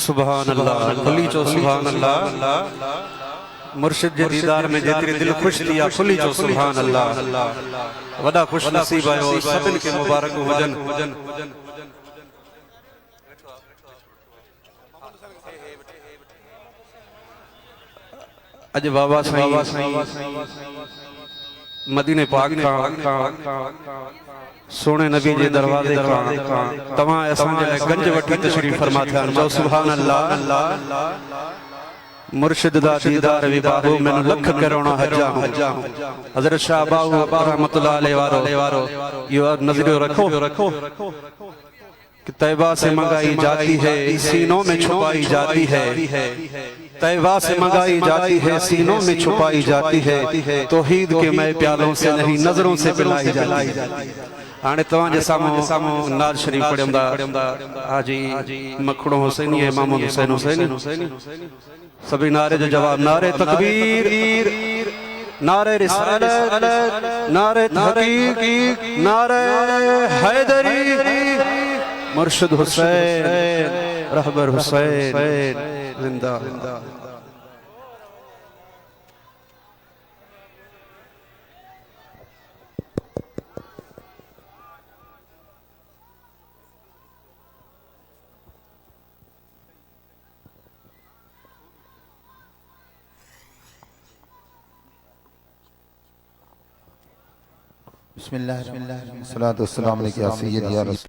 सुभान अल्लाह खुली चो सुभान अल्लाह मुर्शिद जे दीदार में जेतरी दिल खुश थिया खुली चो सुभान अल्लाह वडा खुश नसीब आयो सभिन के मुबारक हुजन अज बाबा साईं मदीने पाक का सोने नबी जे दरवाजे का तमा असां जे गंज वठी तशरीफ फरमा थिया जो सुभान अल्लाह मुर्शिद दा दीदार वी बाबू मैनू लख करोड़ा हजा हजरत शाह बाबू रहमतुल्लाह अलैहि वारो यो नजर रखो कि तैबा से मंगाई जाती है सीनों में छुपाई जाती है तैबा से मंगाई जाती है सीनों में छुपाई जाती है तौहीद के मैं प्यालों से नहीं नजरों से पिलाई जाती है आने तवां जे सामो नाज शरीफ पढ़ंदा हाजी मखड़ो हुसैनी है इमाम हुसैन हुसैनी सभी नारे जो जवाब नारे तकबीर नारे रिसालत नारे तहकीक नारे हैदरी मुर्शिद हुसैन रहबर हुसैन जिंदा सलातो सलाम अलैका या सय्यद या रसूल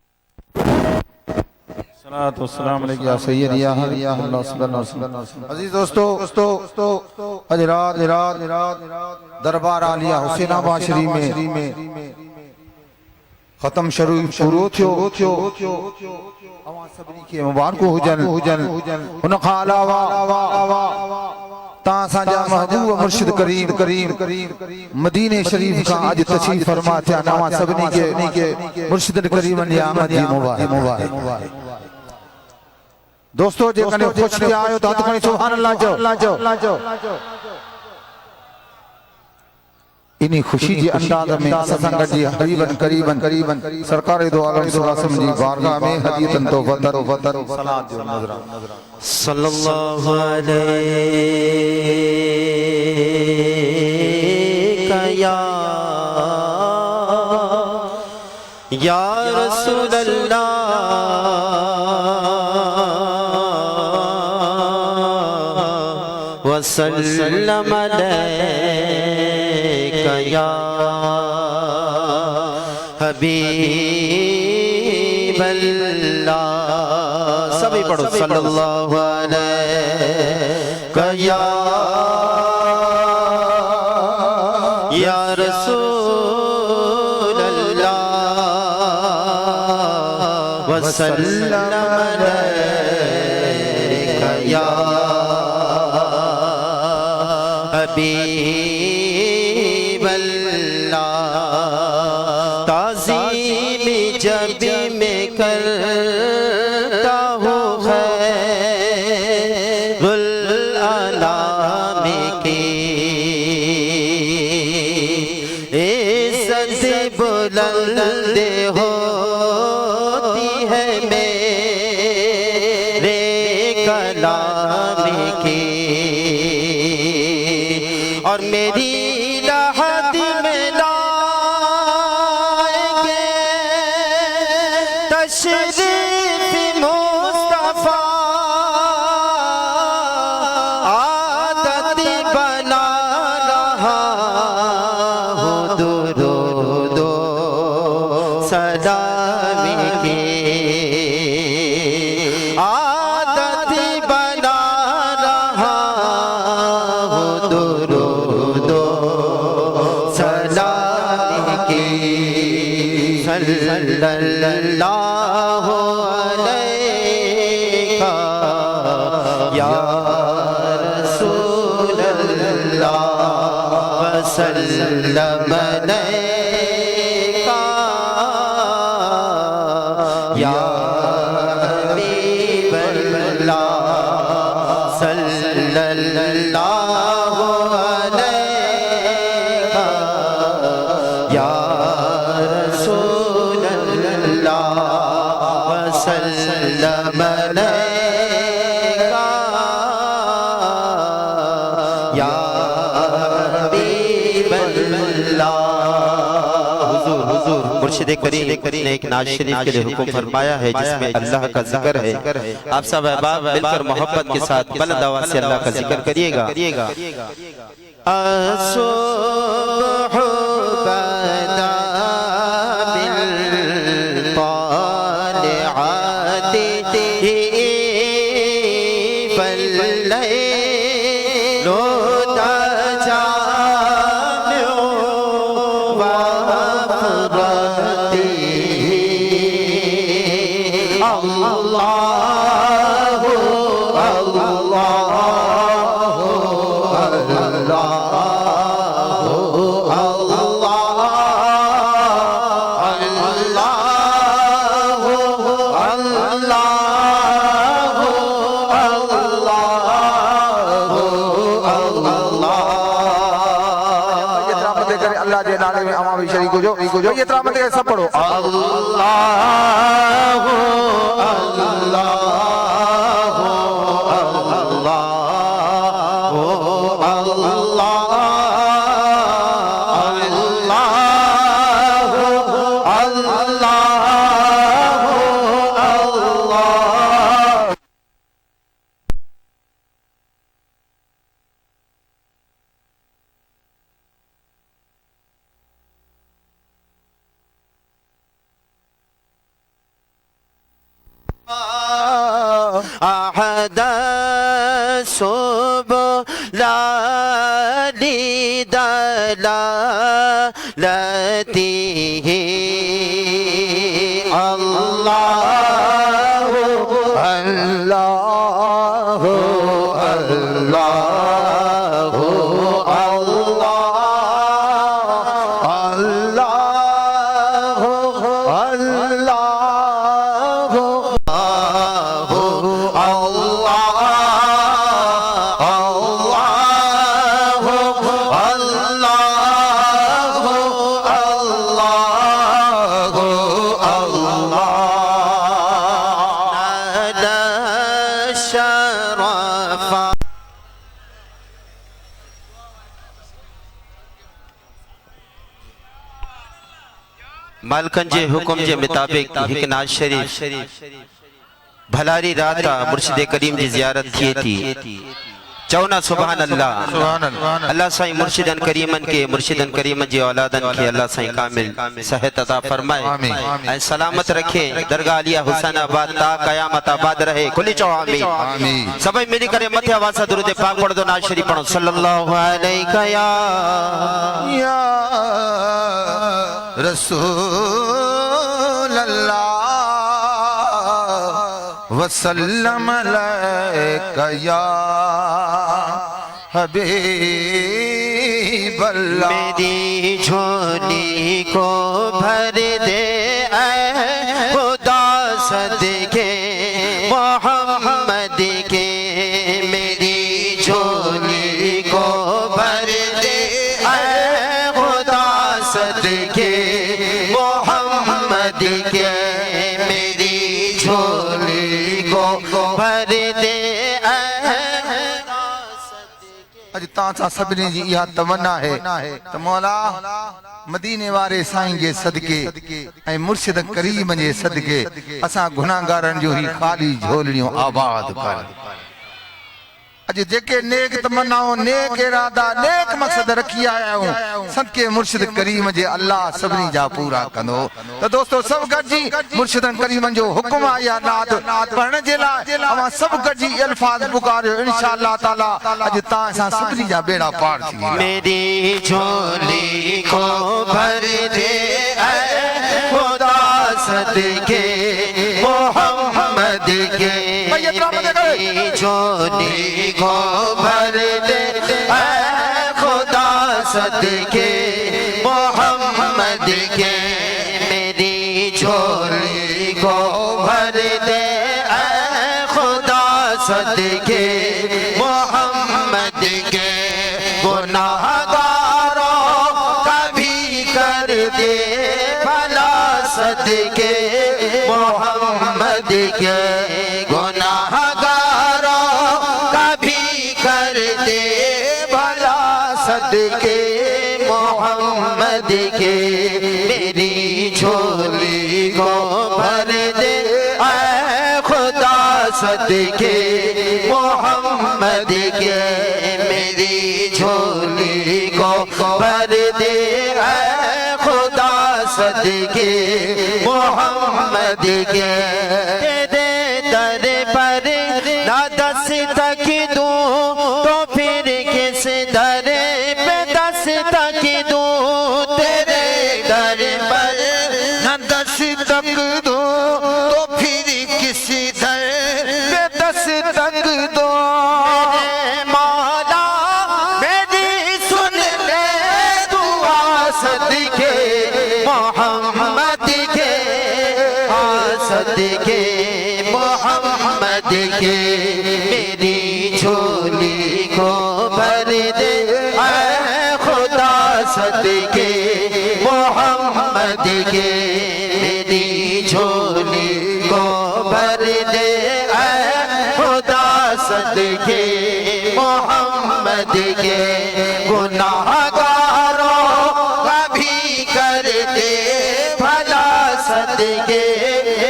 सलातो सलाम अलैका या सय्यद या अल्लाह सल्लल्लाहु अलैहि वसल्लम। अजीज दोस्तों हजरात दरबार आलिया हुसैनाबाद शरीफ में खत्म शरीफ शुरू थियो अवां सभिनी खे मुबारक हुजन उन खां अलावा ताजा महबूब मुर्शिद करीम मदीने शरीफ का आज तशरीफ फरमा थिया नवा सभिनी के मुर्शिद करीम जी आमद जी मुबारक दोस्तों जे कने खुश थिया आयो त हथ खणी सुभान अल्लाह जो इन्हीं खुशी जी अंदाज में सत्संग जी हरीबन करीबन सरकार दो आलम सलाम जी बारगाह में हदीयतन तो वतर सलात जो नजर सल्लल्लाहु अलैहि या रसूल अल्लाह वसल्लम अलैका या हबीब अल्लाह सभी पढ़ो सल्लल्लाहु अलैका या रसूल अल्लाह वसल्लम अलैका या हबीब अल्लाह बुलंद होती है मेरे कलाम की, और मेरी लहद में लाएंगे तशरीफ मुस्तफा, आदत बना रहा हूँ दुरूदो सलाम की, आदत बना रहा हूँ दुरूदो सलाम की। सल्लल्लाहु अलैका या रसूल अल्लाह वसल्लम अलैका या हबीब अल्लाह, सल्लल्लाहु अलैका या रसूल अल्लाह वसल्लम अलैका या हबीब अल्लाह। हुजूर मुर्शिद करीम ने एक नाज शरीफ के लिए हुक्म फरमाया है जिसमें अल्लाह का जिक्र है। आप सब अहबाब मिलकर मोहब्बत के साथ बुलंद आवाज से अल्लाह का जिक्र करिएगा। असुब्ह बदा बिल-तालिअति फल-लैलु तजाम्मु वफ़रती, अल्लाहु अल्लाहु अल्लाह के नाले में अमावी शरीक हो जो ये तरह मत सब पढ़ो अल्लाहु अल्लाहु अल्लाहु अल्लाहु अल्लाहु। अहद सुबुलानी दलालतिही, अल्लाहु अल्लाहु अल्लाहु मालकन जे हुक्म जे मुताबिक हिक नाज शरीफ भलारी रात मुर्शिद करीम जी जियारत थी थी। चौना सुभान अल्लाह अल्लाह साईं मुर्शिदन करीमन के मुर्शिदन करीमन जी औलादन के अल्लाह साईं कामिल सेहत अता फरमाए ऐ सलामत रखे। दरगाह आलिया हुसैनाबाद ता कयामत आबाद रहे। खुली चौ आमीन। सभी मिली करे मथे आवाज से दुरूद पाक पढ़ दो। नाज शरीफ पढ़ो सल्लल्लाहु अलैहि या रसूल अल्लाह वसल्लम अलैका या हबीब अल्लाह। मेरी झोली को भर दे ऐ खुदा सदके मोहम्मद के। मेरी झोली को भर दे ऐ खुदा सदके तां सां सभिनी जी इहा तमन्ना है त मौला मदीने वारे साईं जे सदके ऐं मुर्शिद करीम जे सदके असां गुनाहगारनि जो ही खाली झोलियूं आबाद कर। अज जेके नेक तमन्नाओं नेक इरादा नेक मकसद रखी आया हूं सदके मुर्शिद करीम जे अल्लाह सभिनी जा पूरा कंदो। तो दोस्तों सब गॾिजी मुर्शिद करीम जो हुक्म आया नात पढ़ण जे लाइ अवां सब गॾिजी अल्फाज पुकारियो इंशाअल्लाह ताला अज तां सां सभिनी जा बेड़ा पार थी वेंदा। मेरी झोली को भर दे ऐ खुदा सदके मोहम्मद के। मेरी झोली को भर दे ऐ खुदा सदके मोहम्मद के। मेरी झोली को भर दे ऐ खुदा सदके मोहम्मद के। गुनाहगारों का भी कर दे भला सदके मोहम्मद के। गुनाहगारों का भी कर दे भला सदके मोहम्मद के। मेरी झोली को भर दे ऐ खुदा सदके मोहम्मद के। मेरी झोली को भर दे ऐ खुदा सदके मोहम्मद के। तेरे दर पर ना दस्तक दूं तो फिर किस दर पे दस्तक दूं। तेरे दर पर ना दस्तक दूं तो फिर किस दर पे दस्तक दूं। मौला मेरी सुन ले दुआ सदके मोहम्मद के। सदके मोहम्मद के। मेरी झोली को भर दे ऐ खुदा सदके मोहम्मद के। मेरी झोली को भर दे ऐ खुदा सदके मोहम्मद के। गुनाहगारों का भी कर दे भला सदके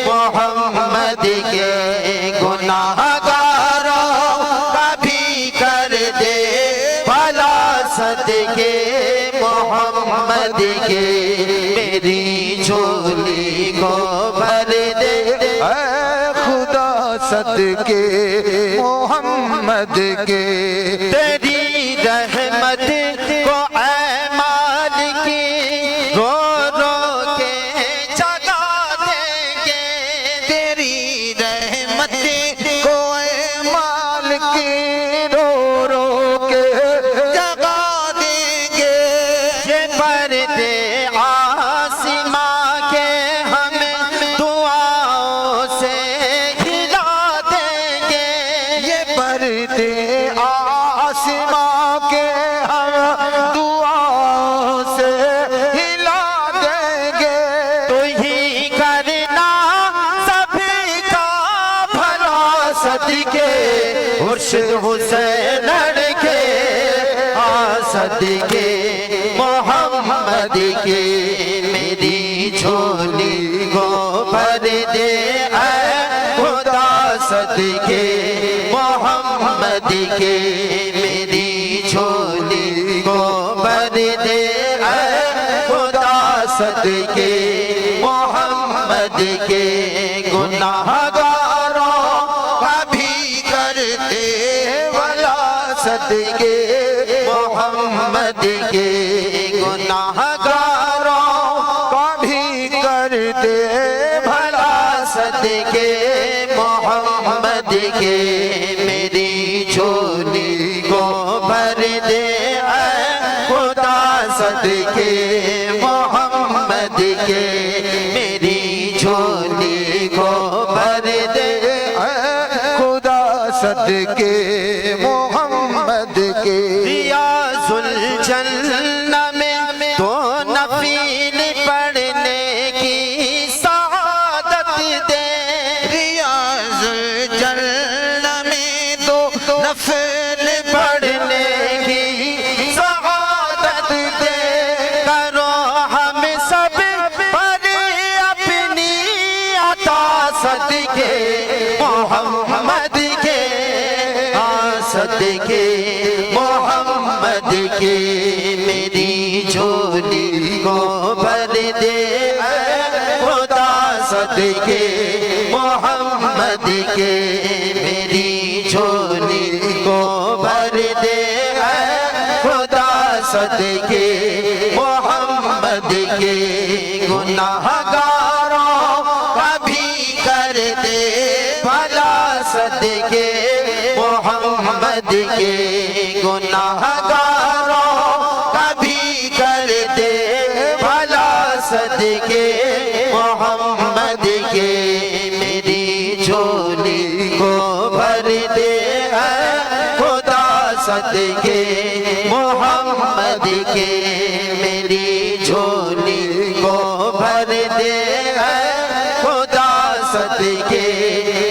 मोहम्मद के। गुनाहगारों का भी कर दे भला सदके मोहम्मद के। मेरी झोली को भर दे ऐ खुदा सदके मोहम्मद के। तेरी रहमत को ऐ मालिकी रो रो के जगा देंगे। तेरी रहमत को ऐ मालिकी रो रो के जगा देंगे। ये पर्दे आसमां के हमें दुआओं से हिला देंगे। ये पर्दे आसमां के हम दुआओं से हिला देंगे। तो ही करना सभी का भला सदके मुर्शिद हुसैन के। सदके मोहम्मद के। मेरी झोली को भर दे ऐ खुदा सदके मोहम्मद के। मेरी झोली को भर दे ऐ खुदा सदके मोहम्मद के। गुनाहगारों का भी कर दे भला सदके मोहम्मद के। गुनाहगारों का भी कर दे भला सदके मोहम्मद के। मेरी झोली को भर दे ऐ खुदा सदके मोहम्मद के। मेरी झोली को भर दे ऐ खुदा सदके मोहम्मद के। रियाजुल जन्नह में तो नफील पढ़ने की सआदत दे। रियाजुल जन्नह में तो नफील पढ़ने की के मेरी झोली को भर दे खुदा सदके मोहम्मद के मेरी झोली को भर दे खुदा सदके मोहम्मद के गुनाहगारों का भी कर दे भला सदके मोहम्मद के गुनाहगारों का भी कर दे भला सदके मोहम्मद के मेरी झोली को भर दे खुदा सदके मोहम्मद के मेरी झोली को भर दे खुदा सदके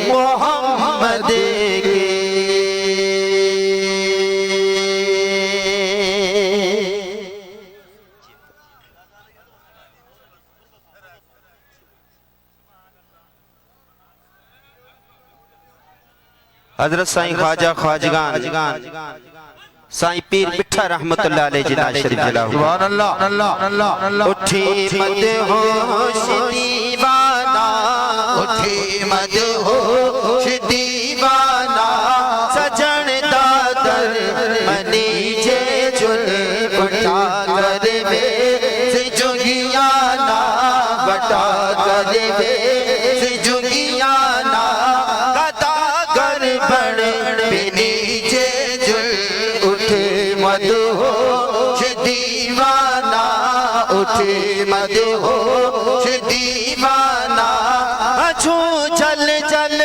मोहम्मद के। हजरत साईं ख्वाजा ख्वाजगान साईं पीर मिठा रहमतुल्लाह अलैह जिना शरीफ जला सुभान अल्लाह अल्लाह अल्लाह अल्लाह। उठी मत होश दीवाना उठी मत होश दीवाना सजन दादर मनी जे जुल बटा कर वे से जुगियाना बटा कर वे से जुगियाना कदा कर बड़ बिनी जे जुल उठे मत होश दीवाना उठे मत होश दीवाना अछू चल चल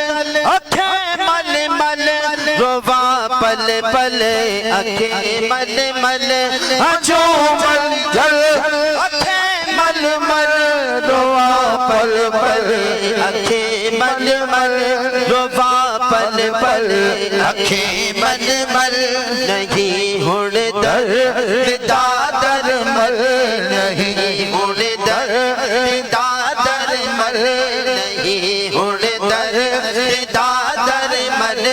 अखे मल मल रोवा पल पल अखे मल मल अछू चल चल अखे मल मल रोवा पल पल अखे मल मल रोवा पल पल अखे मल मल नहीं हुण दर दादर मल नहीं हुण दर दादर मल नहीं हुण दर दादर मल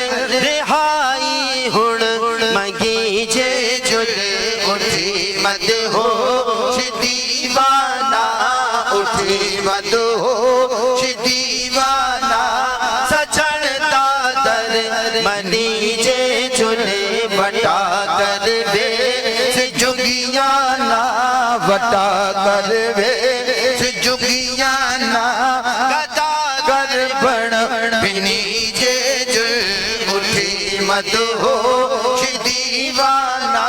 रिहाई हुण मगी जे जुल उठी मत होश दीवाना उठी मत होश दीवाना सजन दादर मनी जे चुने बटा कर वे से जुगियाना बटा कर वे से जुगियाना कदा कर बण बिनी जे जुल उठी मत होश दीवाना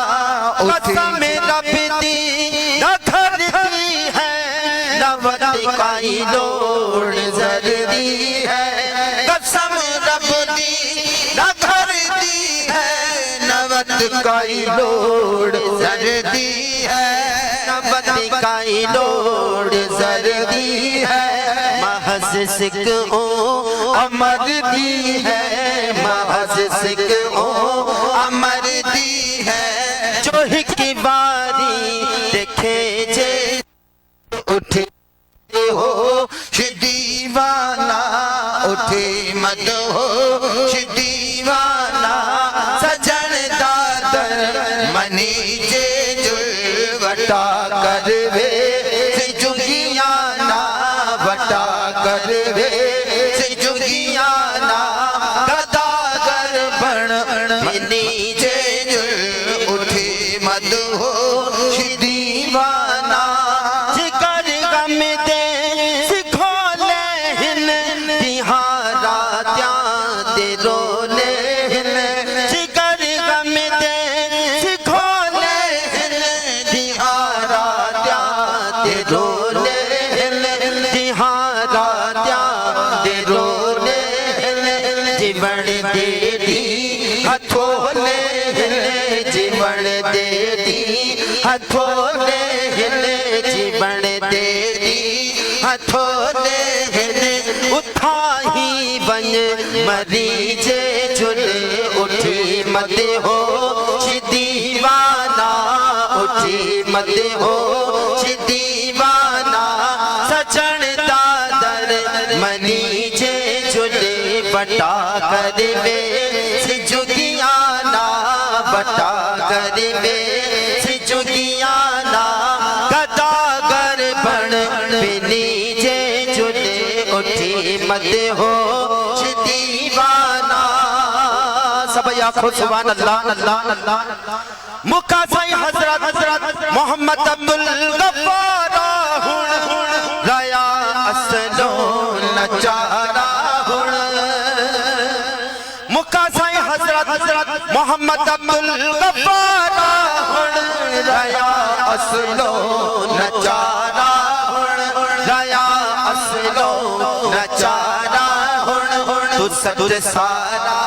कसम रबती न खरदी है न वतकाई लोड़ जरदी है कसम रबती न खरदी है न वतकाई लोड़ जरदी है न वतकाई लोड़ जरदी है महज सिक ओ अमर दी है महज सिक ओ अमर दी है जो की बारी देखे जे उठे हो दीवाना उठे मत हो दीवाना सजन दादर मनी जे जुल वटा कर वे से जुगियाना वटा कर वे से जुगियाना कदा कर बण मनी जे जुल उठे मत हो दीवाना जिकर गम दे सिखोले हिन तिहारा त्यां दे रोले हिन जिकर गम दे सिखोले हिन तिहारा त्यां दे रोले हिन तिहारा त्यां दे रोले हिन जीवन दे दी हथोले हिन जीवन दे दी हथोले हिन जीवन दे दी हथोले हिन उठाही बन मरी जे जुल उठी मत हो दीवाना उठी मत हो दीवाना सजन दादर मनी जे जुल बटा कर वे से जुगियाना बटा कर वे मत हो दीवाना सब आखो सुभान अल्लाह अल्लाह अल्लाह मुका साई हजरत मोहम्मद अब्दुल गफ्फार हुण राया असलो नचारा हुण मुका साई हजरत मोहम्मद अब्दुल गफ्फार हुण राया असलो नचारा हुण राया असलो नचारा हुण तू सच सारा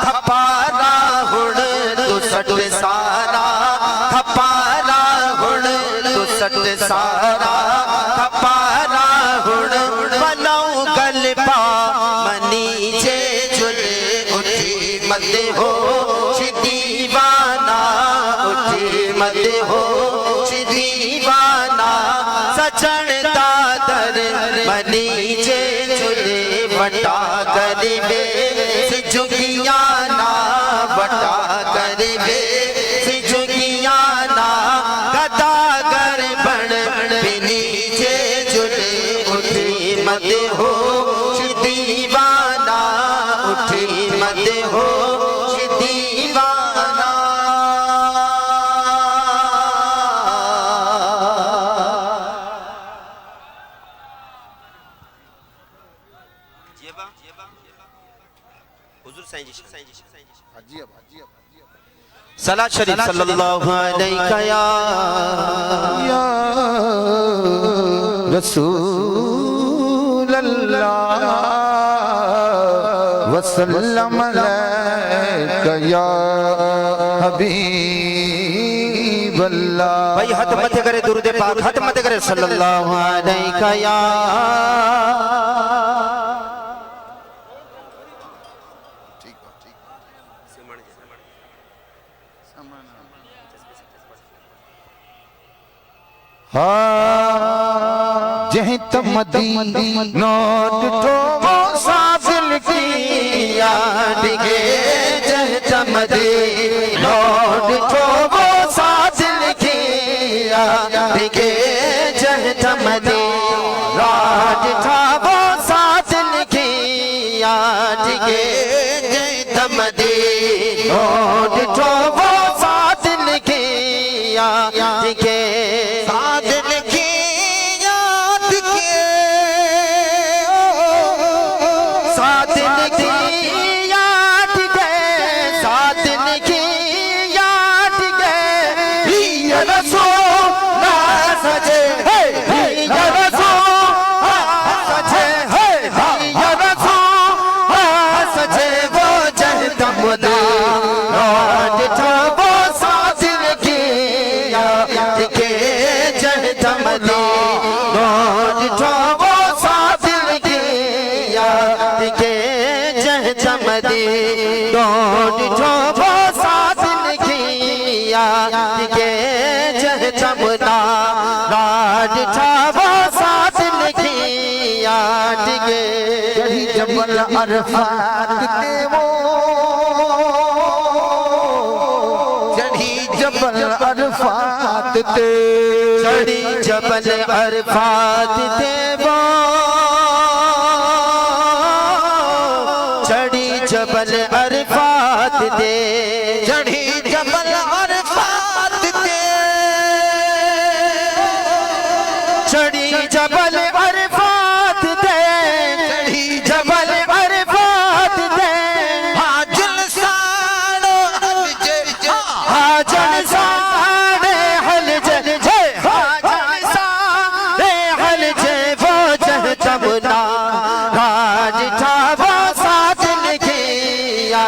खपारा हुण तू सच सारा खपारा हुण तू सच सारा खपारा हुण बनाऊ गलबा मनी जे जुले उठी मत हो दीवाना उठी मत हो दीवाना सचन दादर मनी जे जुले वटा करिबे सिजुगियाना वटा करिबे सिजुगियाना गदागर बण बिनी जे जुले उठी मत हो दीवाना उठी मत हो दीवाना हुजूर साईं जी सलात शरीफ सल्लल्लाहु अलैहि या रसूल अल्लाह वसल्लम अलैका या हबीब अल्लाह। भाई हाथ मत करे दुरूद पाक हाथ मत करे सल्लल्लाहु अलैहि या जहीं तमदी नोट ठो साबिल किया डिगे जह तमदी नोट ठो साबिल किया डिगे जह तमदी राज था वो साबिल किया डिगे जह तमदी नोट ठो वो साबिल किया डिगे जबल अरफात ते वो चढ़ी जबल अरफात ते चढ़ी जबल अरफात ते वो चढ़ी जबल अरफात ते चढ़ी जबल अरफात ते चढ़ी जबल अरफात ते चढ़ी जबल अरफात ते हाजल साड़ो हाजल साड़े हल जे हाजल साड़े हल जे वो जह तमना राज था वो साथ लिखिया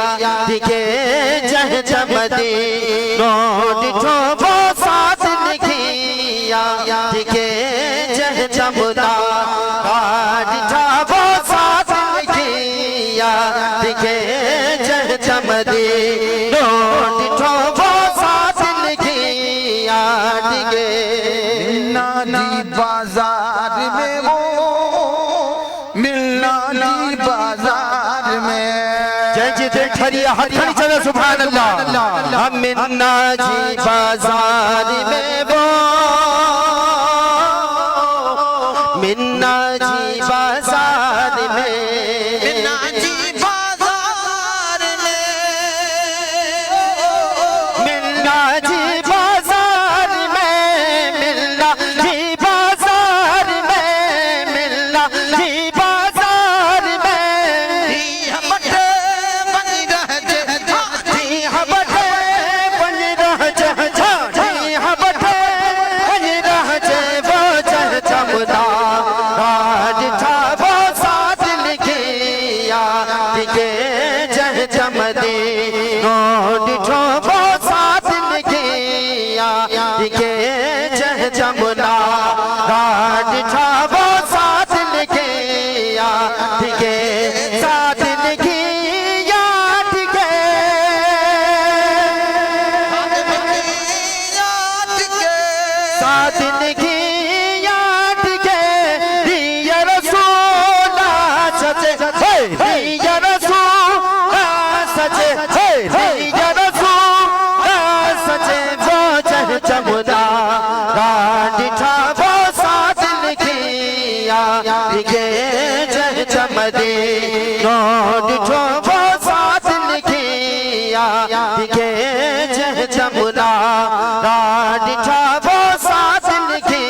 दिखे जह जमदी नोट ठो वो साथ लिखिया दिखे जह जमना राज था वो साथ लिखिया दिखे जह जमदी नोट ठो वो साथ लिखिया दिखे नानी बाजार में वो मिलना बाजार में ठरिया हथनी चले सुभान अल्लाह हम मिन्ना जी बाजार में वो मिन्ना जी बाजार में सादिन की याद के दिया रसूल सचे दिया रसूल सचे दिया रसूल सचे वो चह चमुदा गांडिठा वो सादिन की याद के चह चमदे गांडिठा वो सादिन की याद के चह चमुदा गांडिठा वो सादिन की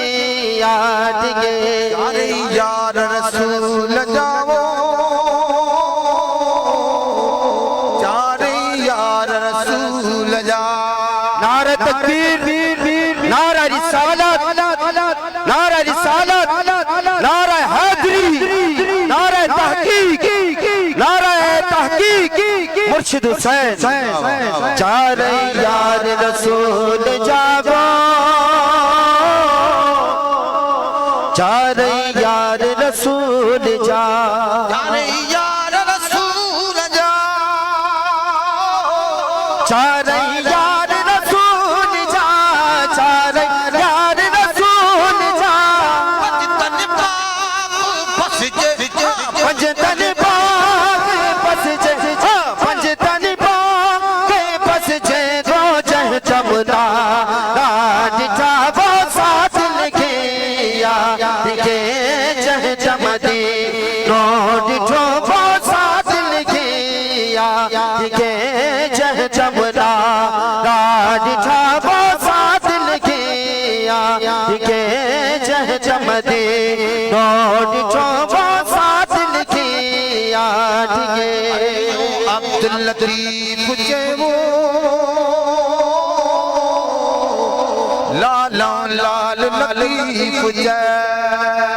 याद के अरे यार रसूल जाओ चारे यार रसूल जा नारा तकबीर नारा रिसालत नारा रिसालत नारा हैदरी नारा तहकीक नारा तहकीक मुर्शिद हुसैन चारे यार रसूल जागो चारे यार रसूल जा चारे यार रसूल जा चारे यार रसूल जा चारे यार रसूल जा पंजतन पाक फस जे पंजतन पाक फस जे पंजतन पाक फस जे दो चह चमदा गांडिठा वो साथ लिखे या दिखे चह चमदे गांडिठा वो साथ लिखे या दिखे चह चमदा गांडिठा वो साथ लिखे या दिखे चह चमदे गांडिठा वो साथ लिखे या दिखे अब्दुल लतीफ जेवो लाला लाल लतीफ जय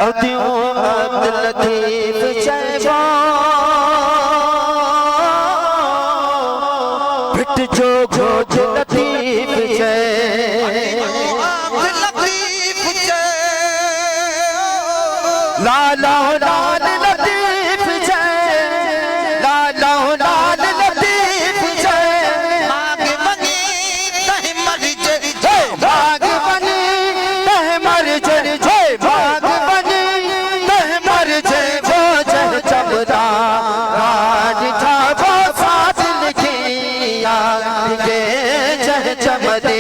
अब्दुल लतीफ जयबा फिट जो घोट लतीफ जय अब्दुल लतीफ जय लाला लाल लतीफ जय लाला लाल लतीफ जय मांग मंगी तह मर जे भाग बनी तह मर जय जय भाग बनी तह मर जय वो जह चमदा गांडिठा वो साथ लिखे या दिखे जह चमदे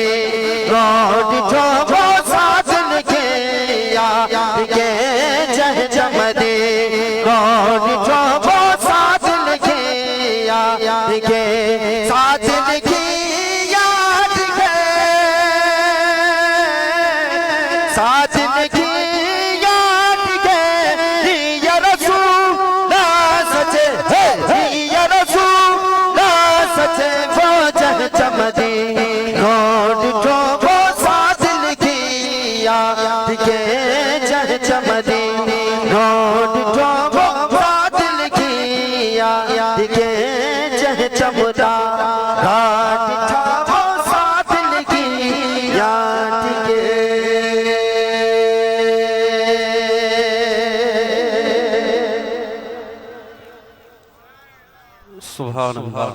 गांडिठा वो साथ लिखे या दिखे जह चमदे गांडिठा वो साथ लिखे या दिखे साथ लिखे याद के साथ लिखे याद के दिया रसूल सचे दिया रसूल सचे वो जह चमदे गांडिठा वो साथ लिखे या दिखे जह चमदे गांडिठा वो साथ लिखे या दिखे जह चमदा गांडिठा वो साथ लिखे या दिखे सुभान अल्लाह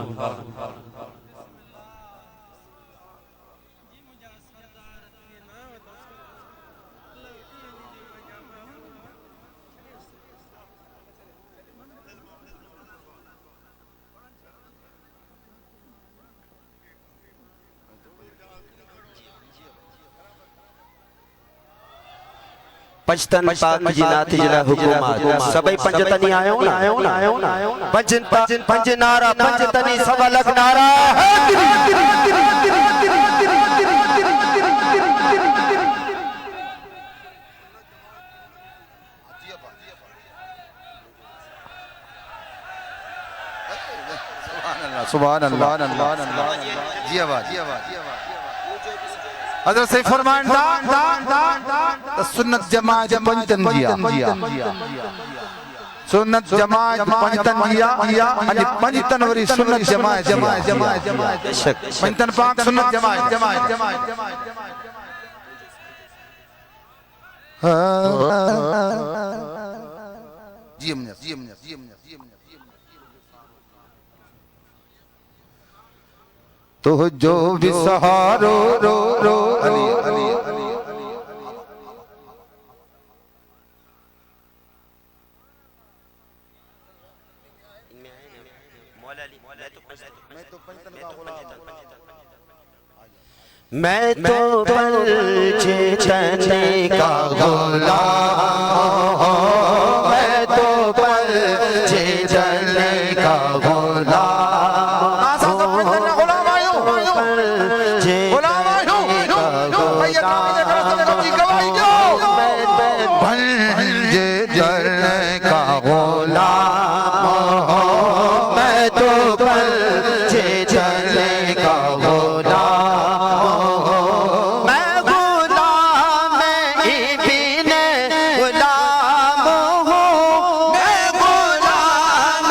पंचतन पाक जी नाथ जिला हुकूमत सभई पंचतनी आयो ना पंच नारा पंचतनी सवा लख नारा सुभान अल्लाह जी आवाज हजरत से फरमान सुन्नत जमात पंचतन जिया सुन्नत जमात पंचतन जिया अनि पंचतन वरी सुन्नत जमात पंचतन पाक सुन्नत जमात जी हमने तो जो भी सहारो रो रो अली अली मैं तो पलचे चने का गुलाम, मैं तो पलचे चने का गुलाम, भंजे जलने का गुलाम, मैं तो पलचे चने का गुलाम, मैं गुलाम इब्न गुलाम हूँ, मैं गुलाम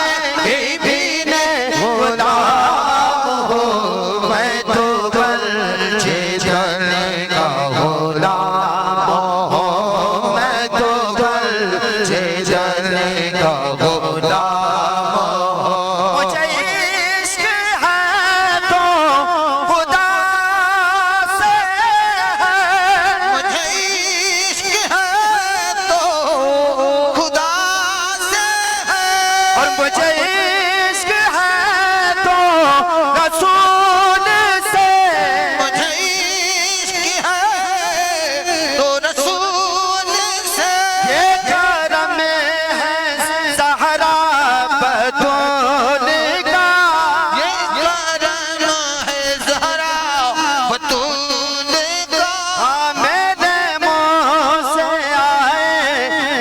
इब्न गुलाम हूँ, मैं तो पलचे चने का गुलाम हूँ, मैं तो पलचे चने का गुलाम हूँ। मुझे इश्क है तो खुदा से है, मुझे इश्क है तो खुदा से है, और मुझे इश्क है तो रसूल से, मुझे इश्क है तो रसूल से, ये करम है ज़हरा बतूल का, ये करम है ज़हरा बतूल का, हाँ मेरे मुँह से आए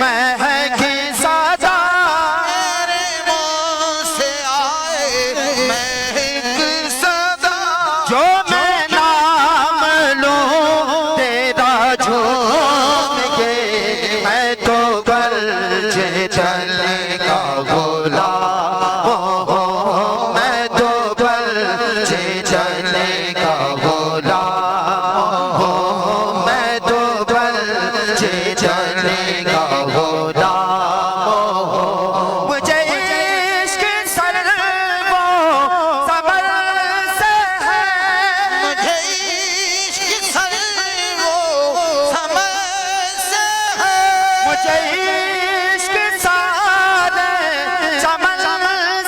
महकी सदा, मेरे मुँह से आए महक सदा, जो मैं नाम लूं तेरा झूम के, मैं तो पलचे चने का गुलाम हूँ, मैं तो पलचे चने का गुलाम हूँ, मैं तो पलचे चने का गुलाम हूँ। मुझे इश्क सरवो समर से है, मुझे इश्क सर्वो समर से है, मुझे इश्क सारे चमन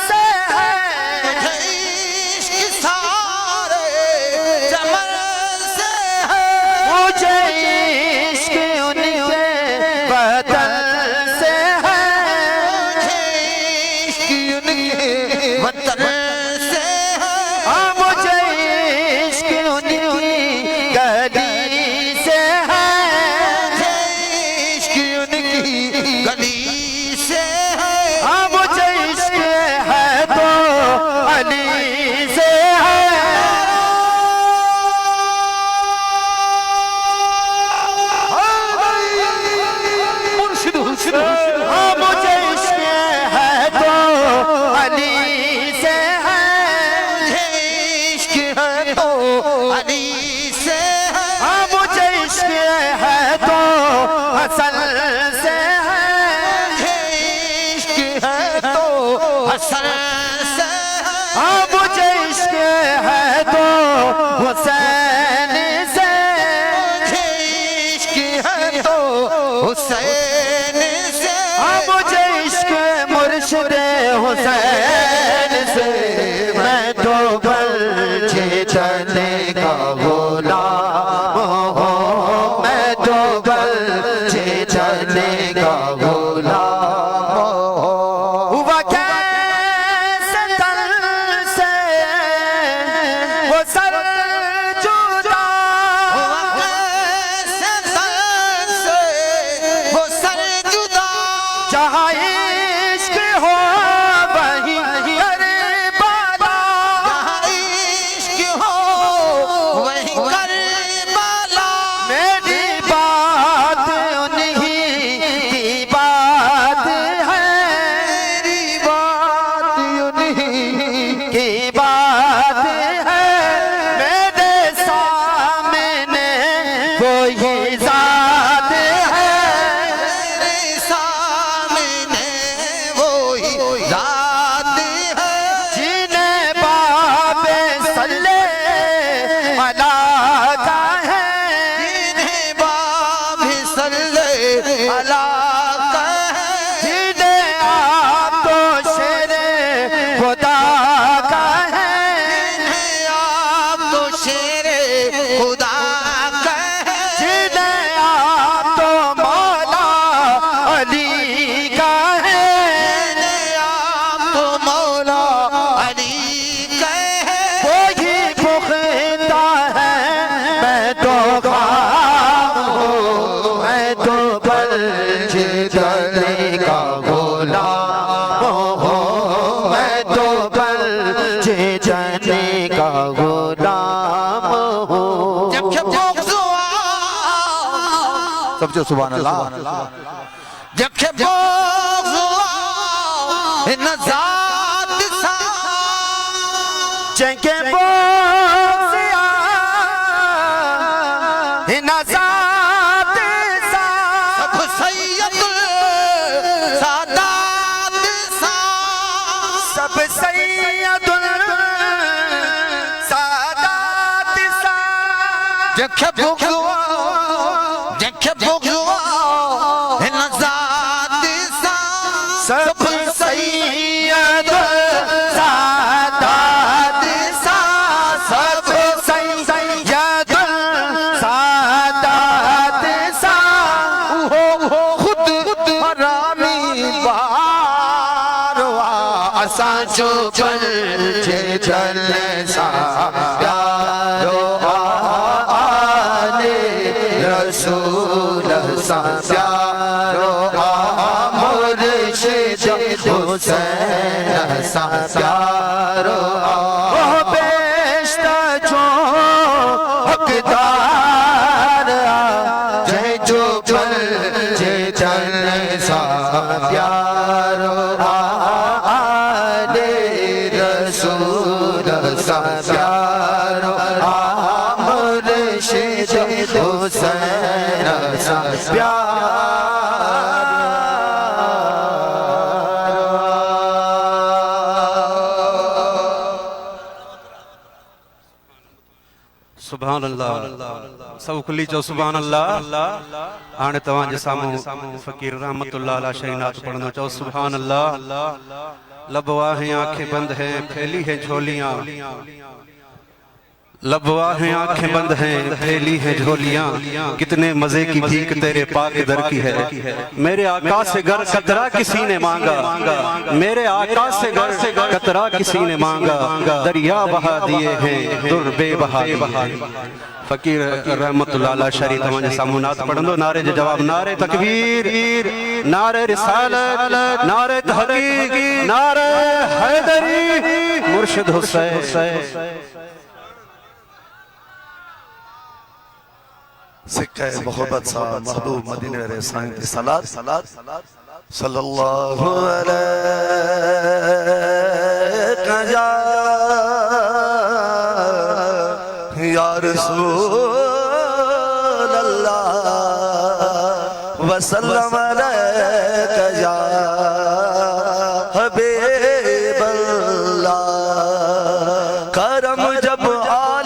से है, मुझे इश्क सारे चमन से है, मुझे इश्क उनके बदन से है, मुझे इश्क उनके वतन से है, हाँ मुझे इश्क उनकी गली से है, मुझे इश्क उनकी गली से है, हाँ मुझे इश्क है तो अली से है, मुर्शिद हुस्न हाँ मुझे इश्क है तो अली से है, मुझे इश्क है तो अली से है, हाँ मुझे इश्क है तो हसन से है, मुझे इश्क है तो हसन से है, हाँ मुझे इश्क है तो हुसैन से, मुझे इश्क है तो हुसैन से, हाँ मुझे इश्क मुर्शिद हुसैन से, मैं तो पलचे चने का गुलाम हूँ, मैं तो पलचे चने का गुलाम हूँ। हुआ कैसे तन से वो सर जुदा, कैसे तन से वो सर जुदा, जहाँ इश्क हो वहीं करबला, जहाँ इश्क हो वहीं करबला, मेरी बात उन्हीं की बात है, मेरी बात उन्हीं की बात है, मेरे सामने वही ज़ात है, मेरे सामने वही ज़ात है, जिन्हें बाबे सल्ले अला का है, जिन्हें बाब सल्ले अला का है, जिन्हें आप तो शेरे खुदा का है, जिन्हें आप तो शेरे खुदा सब जो सुभान अल्लाह जखे बोगवा इन ज़ात सा जखे बोगवा इन ज़ात सा सब सैयदुल सादात सा सब सैयदुल सादात सा जखे बोगवा इन ज़ात सा सब सैयद सादात सा सब सैयद सादात सा हो खुद हरामी बारवा असा जो चल जे चल सा प्यारो आले रसूल सा प्यारो मुर्शिद हुसैन सा प्यारो बेश्ता जो हकदार जय जो चल जे चल सा प्यारो आले रसूल सा प्यारो मुर्शिद हुसैन सा सुभान अल्लाह सब खुली चो सुभान अल्लाह हाणे तव्हां जे साम्हूं फ़कीर रहमतुल्लाह अलैहि शहीनात पढ़ंदो चओ सुभान अल्लाह लबवा हैं आंखें बंद हैं फैली हैं झोलियां लबवा हैं आंखें बंद हैं फैली हैं झोलियां कितने मजे की भीख तेरे पाक दर की है मेरे आका से घर कतरा किसी ने मांगा मेरे आका से घर कतरा किसी ने मांगा दरिया बहा दिए हैं दुर बेबहा फ़कीर रहमतुल्लाह अलैहि शरीफ तव्हांजे साम्हूं नात पढ़ंदो नारे जो जवाब नारे तकबीर नारे रिसालत नारे तहक़ीक़ नारे हैदरी मुर्शिद हुसैन सिक्का मोहब्बत सा महबूब मदीने वाले साईं ते सलात सल्लल्लाहु अलैहि या रसूल अल्लाह वसल्लम